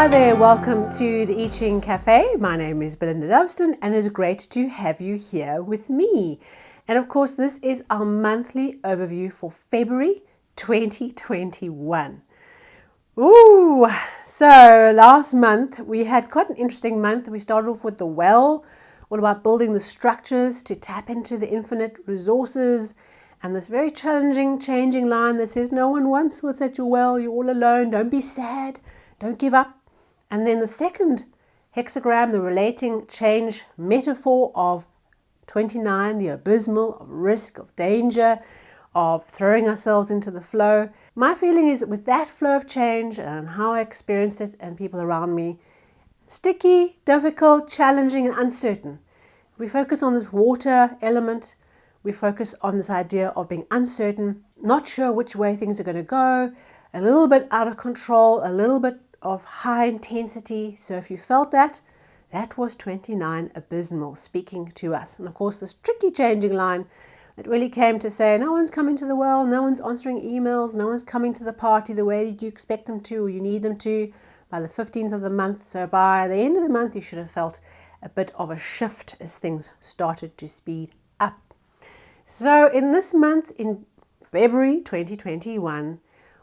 Hi there, welcome to the I Ching Cafe. My name is Belinda Doveston and it is great to have you here with me. And of course, this is our monthly overview for February 2021. Ooh, so last month we had quite an interesting month. We started off with the well, all about building the structures to tap into the infinite resources, and this very challenging, changing line that says, no one wants what's at your well, you're all alone, don't be sad, don't give up. And then the second hexagram, the relating change metaphor of 29, the abysmal, of risk, of danger, of throwing ourselves into the flow. My feeling is that with that flow of change and how I experienced it and people around me, sticky, difficult, challenging and uncertain. We focus on this water element. We focus on this idea of being uncertain, not sure which way things are going to go, a little bit out of control, a little bit of high intensity. So if you felt that, that was 29 abysmal speaking to us. And of course, this tricky changing line that really came to say, no one's coming to the well, no one's answering emails, no one's coming to the party the way you expect them to or you need them to by the 15th of the month. So by the end of the month, you should have felt a bit of a shift as things started to speed up. So in this month, in February 2021,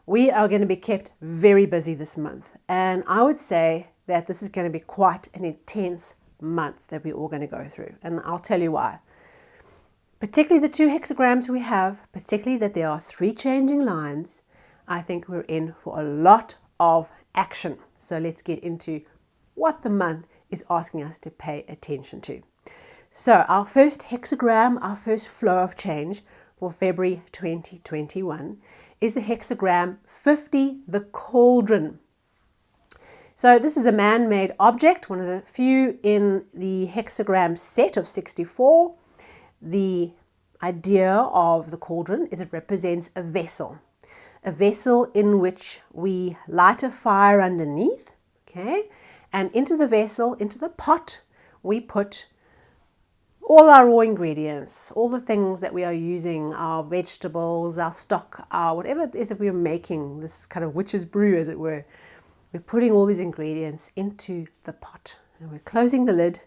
we are going to be kept very busy this month. And I would say that this is going to be quite an intense month that we're all going to go through. And I'll tell you why. Particularly the two hexagrams we have, particularly that there are three changing lines, I think we're in for a lot of action. So let's get into what the month is asking us to pay attention to. So our first hexagram, our first flow of change for February 2021 is the hexagram 50, the Cauldron. So this is a man-made object, one of the few in the hexagram set of 64. The idea of the cauldron is it represents a vessel in which we light a fire underneath, okay? And into the vessel, into the pot, we put all our raw ingredients, all the things that we are using, our vegetables, our stock, our whatever it is that we're making, this kind of witch's brew as it were. We're putting all these ingredients into the pot and we're closing the lid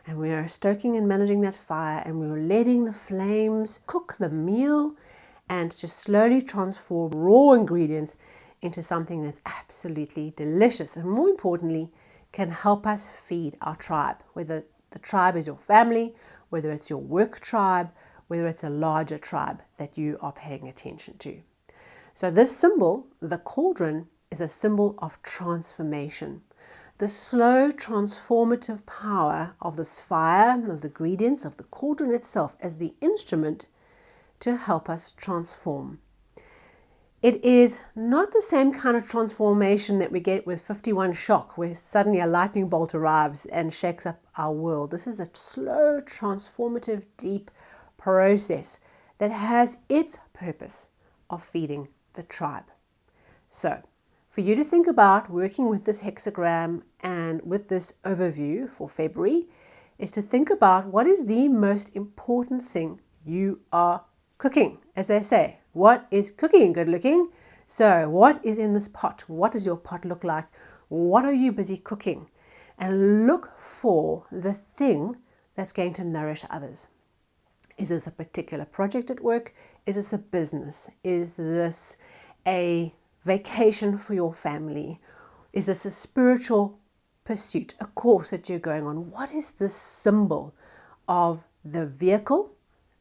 and we are stoking and managing that fire and we're letting the flames cook the meal and just slowly transform raw ingredients into something that's absolutely delicious and more importantly can help us feed our tribe, whether the tribe is your family, whether it's your work tribe, whether it's a larger tribe that you are paying attention to. So this symbol, the cauldron, is a symbol of transformation. The slow transformative power of this fire, of the ingredients, of the cauldron itself as the instrument to help us transform. It is not the same kind of transformation that we get with 51 shock, where suddenly a lightning bolt arrives and shakes up our world. This is a slow, transformative, deep process that has its purpose of feeding the tribe. So, for you to think about working with this hexagram and with this overview for February is to think about what is the most important thing you are cooking, as they say. What is cooking good looking? So what is in this pot? What does your pot look like? What are you busy cooking? And look for the thing that's going to nourish others. Is this a particular project at work? Is this a business? Is this a vacation for your family? Is this a spiritual pursuit, a course that you're going on? What is the symbol of the vehicle,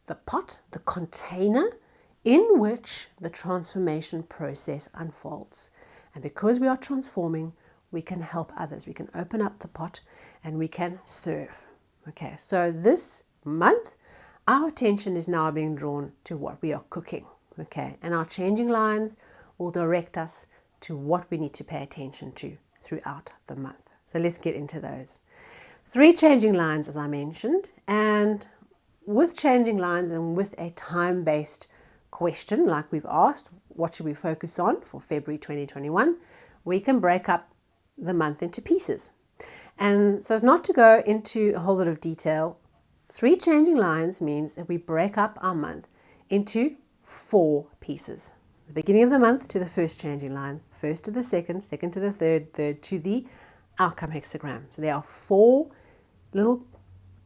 the pot, the container in which the transformation process unfolds? And because we are transforming, we can help others. We can open up the pot and we can serve. Okay, so this month, our attention is now being drawn to what we are cooking. Okay, and our changing lines will direct us to what we need to pay attention to throughout the month. So let's get into those. Three changing lines, as I mentioned, and with changing lines and with a time-based question like we've asked, what should we focus on for February 2021, we can break up the month into pieces. And so as not to go into a whole lot of detail, three changing lines means that we break up our month into 4 pieces. The beginning of the month to the first changing line, first to the second, second to the third, third to the outcome hexagram. So there are 4 little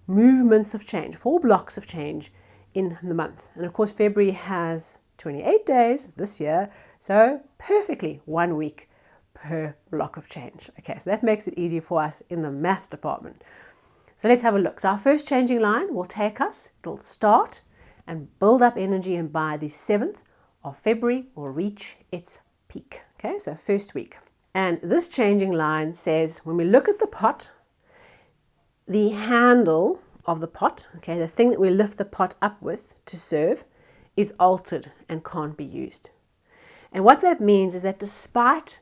movements of change, 4 blocks of change in the month. And of course, February has 28 days this year, so perfectly 1 week per block of change. Okay, so that makes it easy for us in the math department. So let's have a look. So our first changing line will take us, it'll start and build up energy, and by the 7th of February will reach its peak. Okay, so first week. And this changing line says when we look at the pot, the handle of the pot, okay, the thing that we lift the pot up with to serve, is altered and can't be used. And what that means is that despite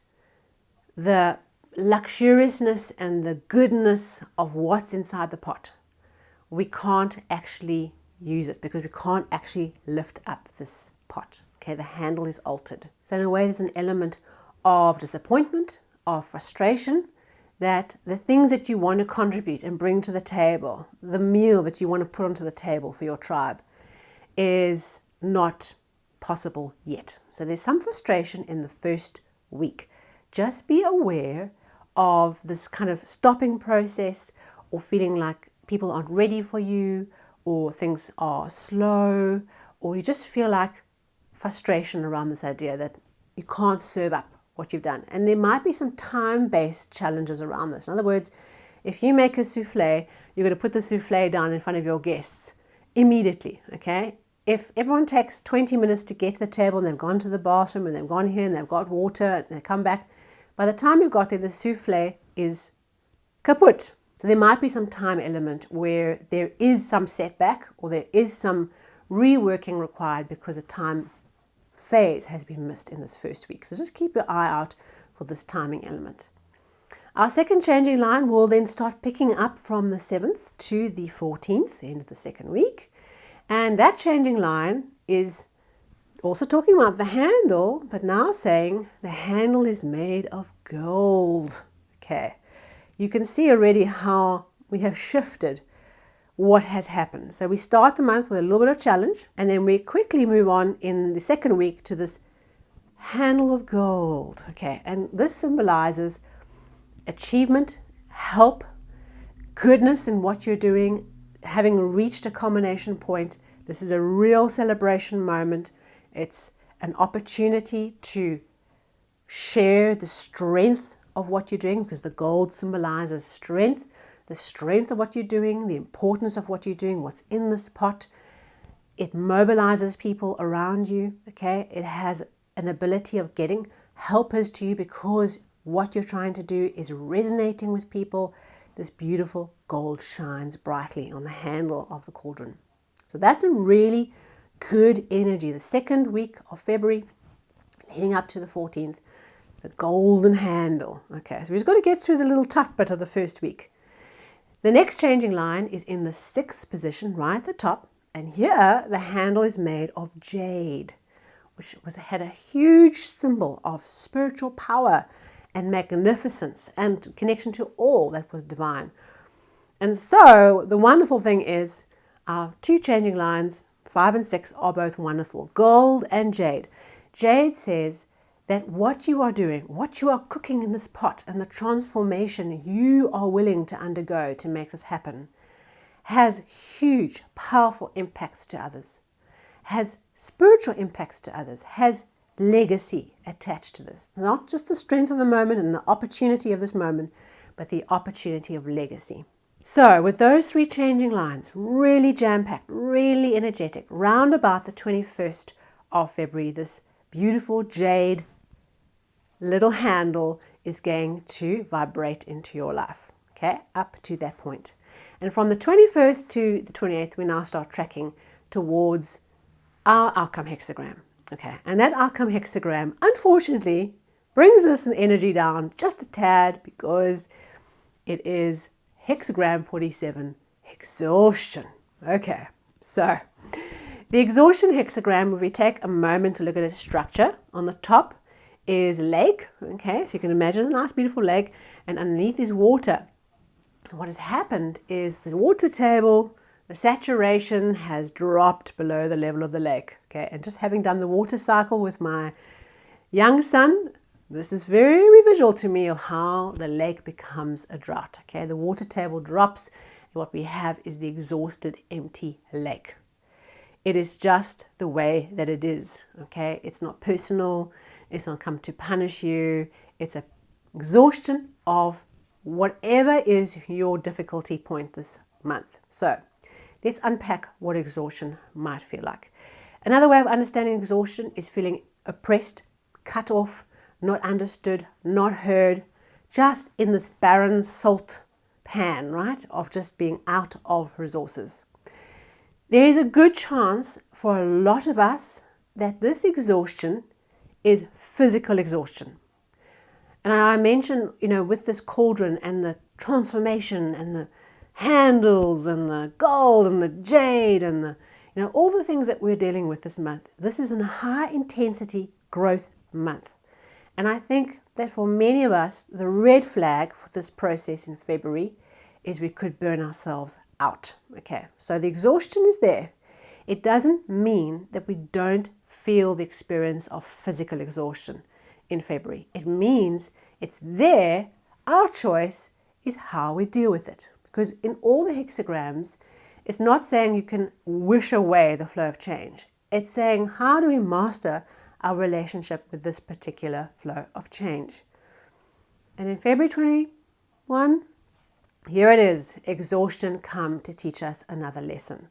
the luxuriousness and the goodness of what's inside the pot, we can't actually use it because we can't actually lift up this pot. Okay, the handle is altered. So in a way, there's an element of disappointment, of frustration, that the things that you want to contribute and bring to the table, the meal that you want to put onto the table for your tribe, is not possible yet. So there's some frustration in the first week. Just be aware of this kind of stopping process, or feeling like people aren't ready for you, or things are slow, or you just feel like frustration around this idea that you can't serve up what you've done. And there might be some time-based challenges around this. In other words, if you make a souffle, you're going to put the souffle down in front of your guests immediately, okay? If everyone takes 20 minutes to get to the table and they've gone to the bathroom and they've gone here and they've got water and they come back, by the time you've got there, the souffle is kaput. So there might be some time element where there is some setback, or there is some reworking required because a time phase has been missed in this first week. So just keep your eye out for this timing element. Our second changing line will then start picking up from the 7th to the 14th, the end of the second week. And that changing line is also talking about the handle, but now saying the handle is made of gold. Okay, you can see already how we have shifted what has happened. So we start the month with a little bit of challenge, and then we quickly move on in the second week to this handle of gold. Okay, and this symbolizes achievement, help, goodness in what you're doing, having reached a culmination point. This is a real celebration moment. It's an opportunity to share the strength of what you're doing, because the gold symbolizes strength, the strength of what you're doing, the importance of what you're doing, what's in this pot. It mobilizes people around you, okay? It has an ability of getting helpers to you because what you're trying to do is resonating with people. This beautiful gold shines brightly on the handle of the cauldron. So that's a really good energy. The second week of February, leading up to the 14th, the golden handle. Okay, so we've just got to get through the little tough bit of the first week. The next changing line is in the 6th position, right at the top. And here the handle is made of jade, which had a huge symbol of spiritual power and magnificence and connection to all that was divine. And so the wonderful thing is our 2 changing lines, 5 and 6, are both wonderful. Gold and jade. Jade says that what you are doing, what you are cooking in this pot, and the transformation you are willing to undergo to make this happen, has huge, powerful impacts to others, has spiritual impacts to others, has legacy attached to this. Not just the strength of the moment and the opportunity of this moment, but the opportunity of legacy. So with those 3 changing lines, really jam-packed, really energetic, round about the 21st of February, this beautiful jade little handle is going to vibrate into your life, okay, up to that point. And from the 21st to the 28th, we now start tracking towards our outcome hexagram, okay? And that outcome hexagram, unfortunately, brings us an energy down just a tad because it is hexagram 47, exhaustion. Okay, so the exhaustion hexagram, if we take a moment to look at its structure, on the top is leg, okay, so you can imagine a nice beautiful leg, and underneath is water. What has happened is the water table, the saturation has dropped below the level of the lake, okay, and just having done the water cycle with my young son, This is very visual to me of how the lake becomes a drought. Okay, the water table drops, and what we have is the exhausted, empty lake. It is just the way that it is. Okay, it's not personal. It's not come to punish you. It's an exhaustion of whatever is your difficulty point this month. So let's unpack what exhaustion might feel like. Another way of understanding exhaustion is feeling oppressed, cut off, not understood, not heard, just in this barren salt pan, right, of just being out of resources. There is a good chance for a lot of us that this exhaustion is physical exhaustion. And I mentioned, with this cauldron and the transformation and the handles and the gold and the jade and all the things that we're dealing with this month. This is a high intensity growth month. And I think that for many of us, the red flag for this process in February is we could burn ourselves out. Okay, so the exhaustion is there. It doesn't mean that we don't feel the experience of physical exhaustion in February. It means it's there. Our choice is how we deal with it. Because in all the hexagrams, it's not saying you can wish away the flow of change. It's saying, how do we master our relationship with this particular flow of change? And in February 21, here it is, exhaustion come to teach us another lesson.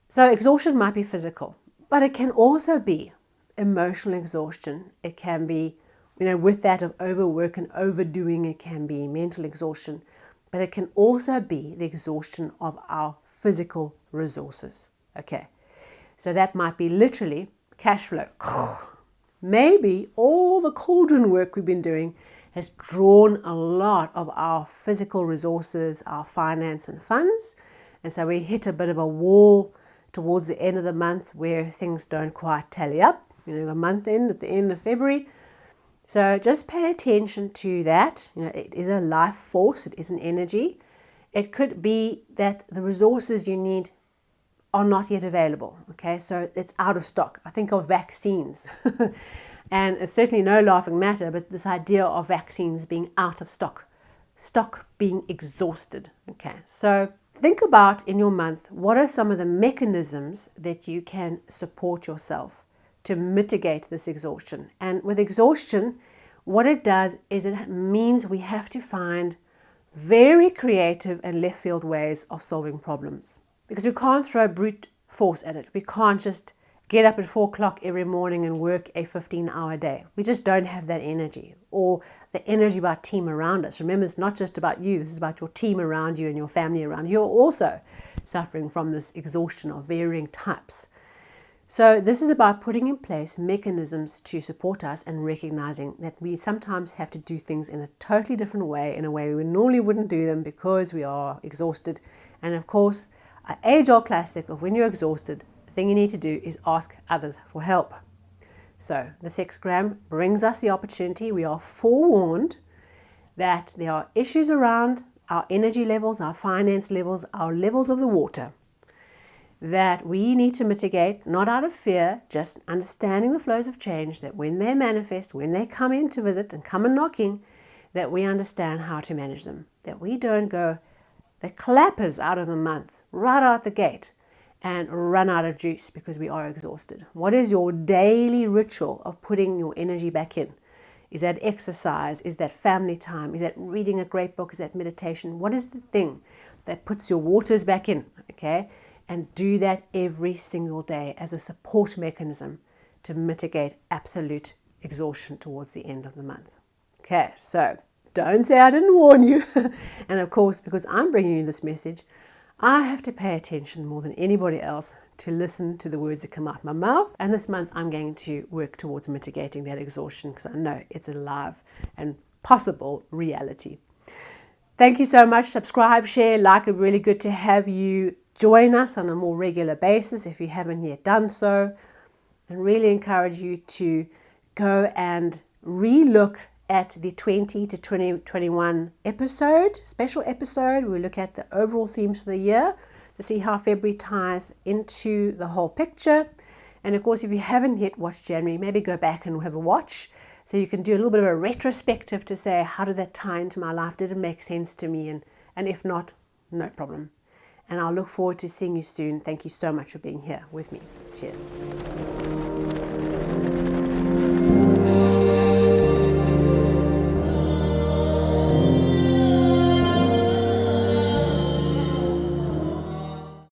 So exhaustion might be physical, but it can also be emotional exhaustion. It can be, with that of overwork and overdoing, it can be mental exhaustion, but it can also be the exhaustion of our physical resources. Okay, so that might be literally cash flow. Maybe all the cauldron work we've been doing has drawn a lot of our physical resources, our finance and funds. And so we hit a bit of a wall towards the end of the month where things don't quite tally up. A month end at the end of February. So just pay attention to that. It is a life force. It is an energy. It could be that the resources you need are not yet available. Okay, so it's out of stock. I think of vaccines. And it's certainly no laughing matter, but this idea of vaccines being out of stock being exhausted. Okay, so think about in your month, what are some of the mechanisms that you can support yourself to mitigate this exhaustion? And with exhaustion, what it does is it means we have to find very creative and left field ways of solving problems. Because we can't throw brute force at it. We can't just get up at 4 o'clock every morning and work a 15-hour day. We just don't have that energy, or the energy of our team around us. Remember, it's not just about you. This is about your team around you and your family around you. You're also suffering from this exhaustion of varying types. So this is about putting in place mechanisms to support us and recognizing that we sometimes have to do things in a totally different way, in a way we normally wouldn't do them because we are exhausted. And of course, an age-old classic of when you're exhausted, the thing you need to do is ask others for help. So this hexagram brings us the opportunity. We are forewarned that there are issues around our energy levels, our finance levels, our levels of the water, that we need to mitigate, not out of fear, just understanding the flows of change, that when they manifest, when they come in to visit and come and knocking, that we understand how to manage them, that we don't go the clappers out of the month, right out the gate, and run out of juice because we are exhausted. What is your daily ritual of putting your energy back in? Is that exercise? Is that family time? Is that reading a great book? Is that meditation? What is the thing that puts your waters back in? Okay, and do that every single day as a support mechanism to mitigate absolute exhaustion towards the end of the month. Okay, so don't say I didn't warn you. And of course, because I'm bringing you this message, I have to pay attention more than anybody else to listen to the words that come out of my mouth. And this month I'm going to work towards mitigating that exhaustion because I know it's a live and possible reality. Thank you so much. Subscribe, share, like. It's really good to have you join us on a more regular basis if you haven't yet done so. And really encourage you to go and re-look at the 20 to 2021 special episode. We look at the overall themes for the year to see how February ties into the whole picture. And of course, if you haven't yet watched January, maybe go back and have a watch So you can do a little bit of a retrospective to say, how did that tie into my life? Did it make sense to me? And if not, no problem. And I'll look forward to seeing you soon. Thank you so much for being here with me. Cheers.